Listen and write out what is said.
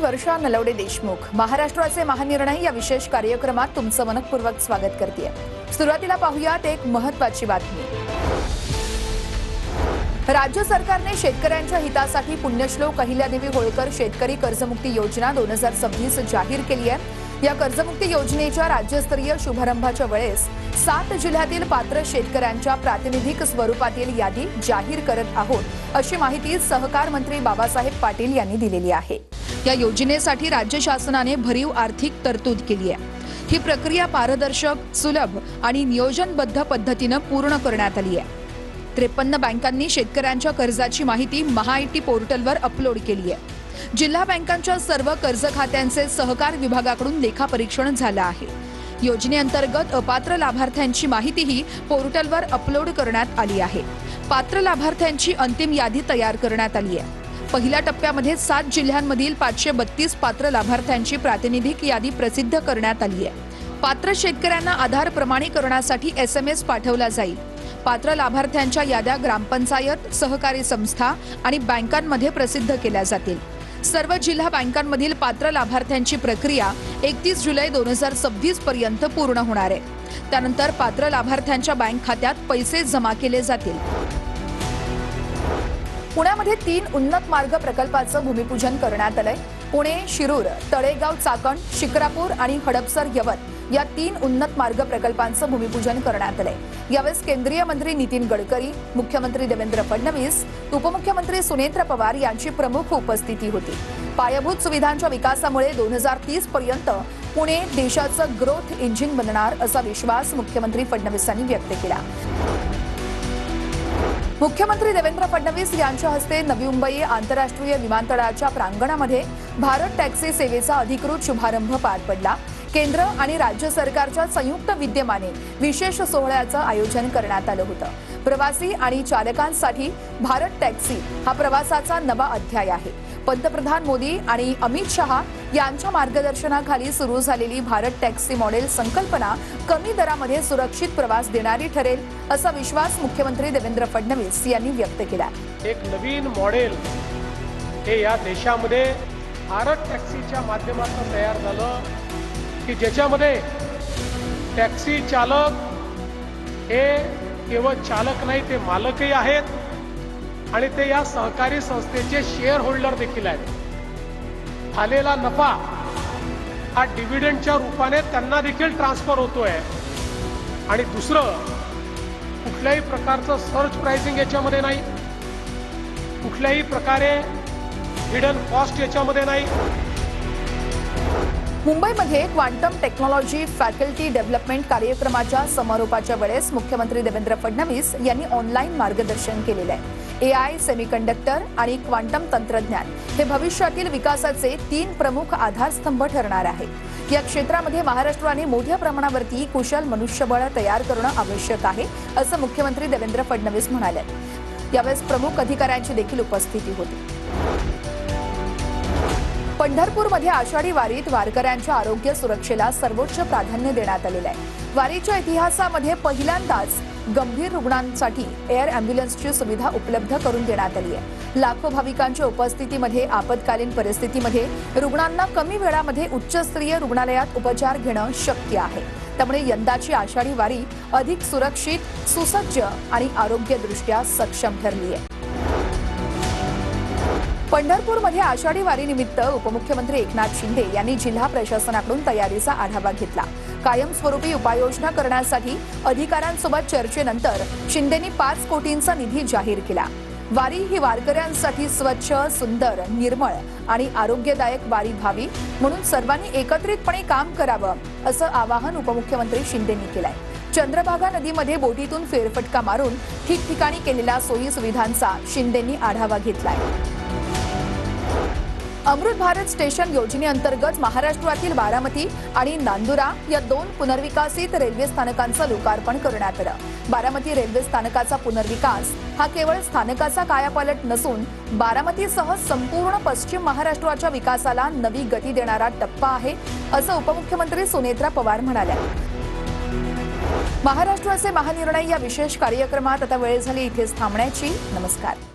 वर्षा नलवडे देशमुख महाराष्ट्राचे महानिर्णय या विशेष कार्यक्रमात तुमचं मनपूर्वक स्वागत करते। सुरुवातीला पाहूयात एक महत्त्वाची बातमी। राज्य सरकारने शेतकऱ्यांच्या हितासाठी पुण्यश्लोक अहिल्यादेवी होळकर शेतकरी कर्जमुक्ती योजना 2026 जाहीर केली आहे। या कर्जमुक्ती योजनेच्या राज्यस्तरीय शुभारंभाच्या वेळेस 7 जिल्ह्यातील पात्र शेतकऱ्यांच्या प्रातिनिधिक स्वरूपातील यादी जाहीर करत आहोत, अशी माहिती सहकार मंत्री बाबासाहेब पाटील यांनी दिलेली आहे। या योजनेसाठी राज्य शासनाने भरीव आर्थिक तरतूद केली आहे। ही प्रक्रिया पारदर्शक, सुलभ आणि नियोजनबद्ध पद्धतीने पूर्ण करण्यात आली आहे। 53 बँकांनी शेतकऱ्यांच्या कर्जाची माहिती महाआयटी पोर्टलवर अपलोड केली आहे। जिल्हा बँकांच्या सर्व कर्ज खात्यांचे सहकार विभागाकडून लेखापरीक्षण झालं आहे। योजनेअंतर्गत अपात्र लाभार्थ्यांची माहितीही पोर्टलवर अपलोड करण्यात आली आहे। पात्र लाभार्थ्यांची अंतिम यादी तयार करण्यात आली आहे। पहिल्या टप्प्यामध्ये 7 जिल्ह्यांमधील 532 पात्र लाभार्थ्यांची प्रातिनिधिक यादी प्रसिद्ध करण्यात आली आहे। पात्र शेतकऱ्यांना आधार प्रमाणीकरणासाठी SMS पाठवला जाईल। पात्र लाभार्थ्यांच्या याद्या ग्रामपंचायत, सहकारी संस्था आणि बँकांमध्ये प्रसिद्ध केल्या जातील। सर्व जिल्हा बँकांमधील पात्र लाभार्थ्यांची प्रक्रिया 31 जुलै 2026 पर्यंत पूर्ण होणार आहे। त्यानंतर पात्र लाभार्थ्यांच्या बँक खात्यात पैसे जमा केले जातील। पुण्यामध्ये 3 उन्नत मार्ग प्रकल्पाचं भूमिपूजन करण्यात आलंय। पुणे, शिरूर, तळेगाव, चाकण, शिक्रापूर आणि हडपसर यवत या 3 उन्नत मार्ग प्रकल्पांचं भूमिपूजन करण्यात आलंय। यावेळी केंद्रीय मंत्री नितीन गडकरी, मुख्यमंत्री देवेंद्र फडणवीस, उपमुख्यमंत्री सुनेत्र पवार यांची प्रमुख उपस्थिती होती। पायाभूत सुविधांच्या विकासामुळे 2030 पर्यंत पुणे देशाचं ग्रोथ इंजिन बनणार असा विश्वास मुख्यमंत्री फडणवीसांनी व्यक्त केला। मुख्यमंत्री देवेंद्र फडणवीस यांच्या हस्ते नवी मुंबई आंतरराष्ट्रीय विमानतळाच्या प्रांगणामध्ये भारत टॅक्सी सेवेचा अधिकृत शुभारंभ पार पडला। केंद्र आणि राज्य सरकारच्या संयुक्त विद्यमाने विशेष सोहळ्याचं आयोजन करण्यात आलं होतं। प्रवासी आणि चालकांसाठी भारत टॅक्सी हा प्रवासाचा नवा अध्याय आहे। पंतप्रधान मोदी आणि अमित शहा यांच्या मार्गदर्शनाखाली सुरू झालेली भारत टॅक्सी मॉडेल संकल्पना कमी दरामध्ये सुरक्षित प्रवास देणारी ठरेल, असा विश्वास मुख्यमंत्री देवेंद्र फडणवीस यांनी व्यक्त केला। एक नवीन मॉडेल हे या देशामध्ये भारत टॅक्सीच्या माध्यमातून तयार झालं की ज्याच्यामध्ये टॅक्सी चालक हे केवळ चालक नाही, ते मालकही आहेत आणि ते या सहकारी संस्थेचे शेअर होल्डर देखील आहेत। आलेला नफा हा डिव्हिडंडच्या रूपाने त्यांना देखील ट्रान्सफर होतोय आणि दुसरं कुठल्याही प्रकारचं सर्च प्राइसिंग याच्यामध्ये नाही, कुठल्याही प्रकारे हिडन कॉस्ट याच्यामध्ये नाही। मुंबईमध्ये क्वांटम टेक्नॉलॉजी फॅकल्टी डेव्हलपमेंट कार्यक्रमाच्या समारोपाच्या वेळेस मुख्यमंत्री देवेंद्र फडणवीस यांनी ऑनलाईन मार्गदर्शन केलेलं आहे। AI, सेमीकंडक्टर आणि क्वांटम तंत्रज्ञान हे भविष्यातील विकासाचे 3 प्रमुख आधारस्तंभ ठरणार आहेत। या क्षेत्रामध्ये महाराष्ट्राने मोठ्या प्रमाणावरती कुशल मनुष्यबळ तयार करणं आवश्यक आहे, असं मुख्यमंत्री देवेंद्र फडणवीस म्हणाले। यावेळेस प्रमुख अधिकाऱ्यांची देखील उपस्थिती होती। पंढरपूरमध्ये आषाढी वारीत वारकऱ्यांच्या आरोग्य सुरक्षेला सर्वोच्च प्राधान्य देण्यात आलेलं आहे। वारीच्या इतिहासामध्ये पहिल्यांदाच गंभीर रुग्णांसाठी एअर अँब्युलन्सची सुविधा उपलब्ध करून देण्यात आली आहे। लाखो भाविकांच्या उपस्थितीमध्ये आपत्कालीन परिस्थितीमध्ये रुग्णांना कमी वेळामध्ये उच्चस्तरीय रुग्णालयात उपचार घेणं शक्य आहे। त्यामुळे यंदाची आषाढी वारी अधिक सुरक्षित, सुसज्ज आणि आरोग्यदृष्ट्या सक्षम ठरली आहे। पंढरपूरमध्ये आषाढी वारीनिमित्त उपमुख्यमंत्री एकनाथ शिंदे यांनी जिल्हा प्रशासनाकडून तयारीचा आढावा घेतला। कायमस्वरूपी उपाययोजना करण्यासाठी अधिकाऱ्यांसोबत चर्चेनंतर शिंदेंनी 5 कोटींचा निधी जाहीर केला। वारी ही वारकऱ्यांसाठी स्वच्छ, सुंदर, निर्मळ आणि आरोग्यदायक वारी व्हावी म्हणून सर्वांनी एकत्रितपणे काम करावं, असं आवाहन उपमुख्यमंत्री शिंदेंनी केलंय। चंद्रभागा नदीमध्ये बोटीतून फेरफटका मारून ठिकठिकाणी केलेल्या सोयी सुविधांचा शिंदेंनी आढावा घेतलाय। अमृत भारत स्टेशन योजनेअंतर्गत महाराष्ट्रातील बारामती आणि नांदुरा या 2 पुनर्विकासित रेल्वे स्थानकांचं लोकार्पण करण्यात आलं। बारामती रेल्वे स्थानकाचा पुनर्विकास हा केवळ स्थानकाचा कायापालट नसून बारामतीसह संपूर्ण पश्चिम महाराष्ट्राच्या विकासाला नवी गती देणारा टप्पा आहे, असं उपमुख्यमंत्री सुनेत्र पवार म्हणाल्या। महाराष्ट्राचे महानिर्णय या विशेष कार्यक्रमात आता वेळ झाली इथेच थांबण्याची। नमस्कार।